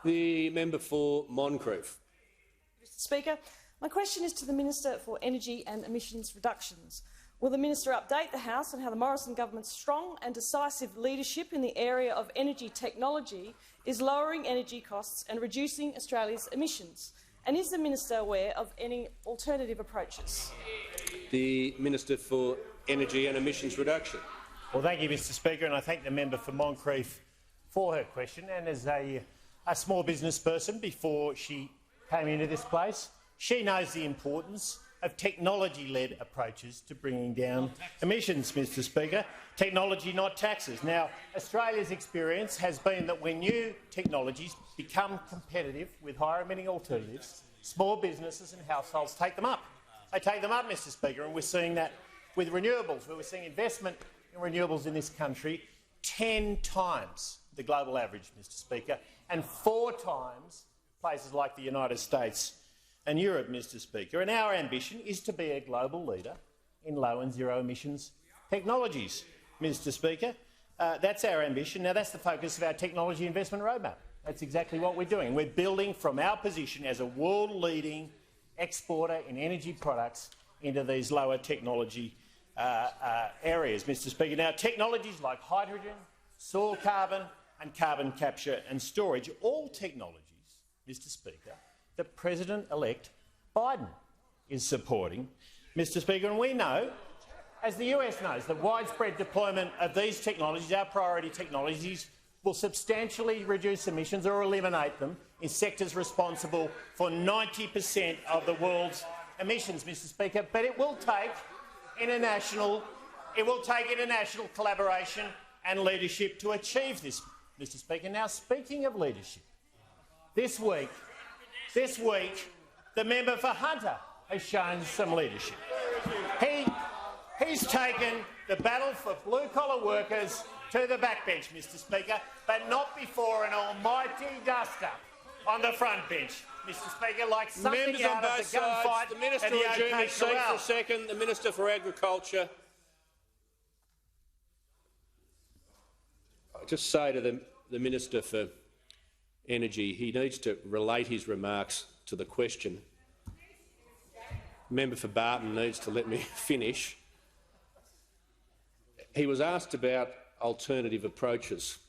The member for Moncrieff. Mr Speaker, my question is to the Minister for Energy and Emissions Reductions. Will the Minister update the House on how the Morrison government's strong and decisive leadership in the area of energy technology is lowering energy costs and reducing Australia's emissions? And is the Minister aware of any alternative approaches? The Minister for Energy and Emissions Reduction. Well, thank you, Mr Speaker, and I thank the member for Moncrieff for her question. And as a small business person before she came into this place, she knows the importance of technology-led approaches to bringing down emissions, Mr Speaker. Technology, not taxes. Now, Australia's experience has been that when new technologies become competitive with higher-emitting alternatives, small businesses and households take them up. They take them up, Mr Speaker, and we're seeing that with renewables, where we're seeing investment in renewables in this country 10 times the global average, Mr Speaker, and 4 times places like the United States and Europe, Mr Speaker. And our ambition is to be a global leader in low and zero emissions technologies, Mr Speaker. That's our ambition. Now, that's the focus of our technology investment roadmap. That's exactly what we're doing. We're building from our position as a world-leading exporter in energy products into these lower technology areas, Mr Speaker. Now, technologies like hydrogen, soil carbon and carbon capture and storage, all technologies, Mr Speaker, that President-elect Biden is supporting, Mr Speaker. And we know, as the US knows, that widespread deployment of these technologies, our priority technologies, will substantially reduce emissions or eliminate them in sectors responsible for 90% of the world's emissions, Mr Speaker. But it will take international collaboration and leadership to achieve this, Mr Speaker. Now, speaking of leadership, this week, the member for Hunter has shown some leadership. He's taken the battle for blue-collar workers to the backbench, Mr Speaker, but not before an almighty dust-up on the front bench, Mr Speaker, like something Members out on of both the gunfight. The Minister will resume his seat for a second. The Minister for Agriculture. I just say to the Minister for Energy, he needs to relate his remarks to the question. The member for Barton needs to let me finish. He was asked about alternative approaches.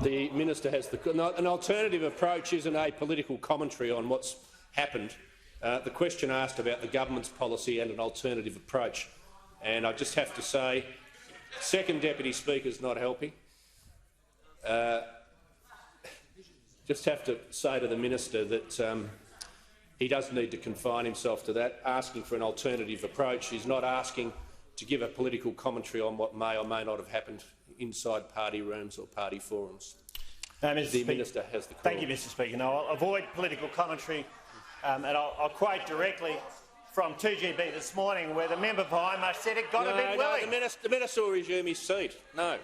The minister has an alternative approach isn't a political commentary on what's happened. The question asked about the government's policy and an alternative approach, and I just have to say, second Deputy Speaker's not helping. Just have to say to the minister that he does need to confine himself to that. Asking for an alternative approach. He's not asking to give a political commentary on what may or may not have happened inside party rooms or party forums. The Minister has the call. Thank you, Mr Speaker. No, I'll avoid political commentary, and I'll quote directly from 2GB this morning, where the member behind me said it got a bit willy. The minister will resume his seat. No.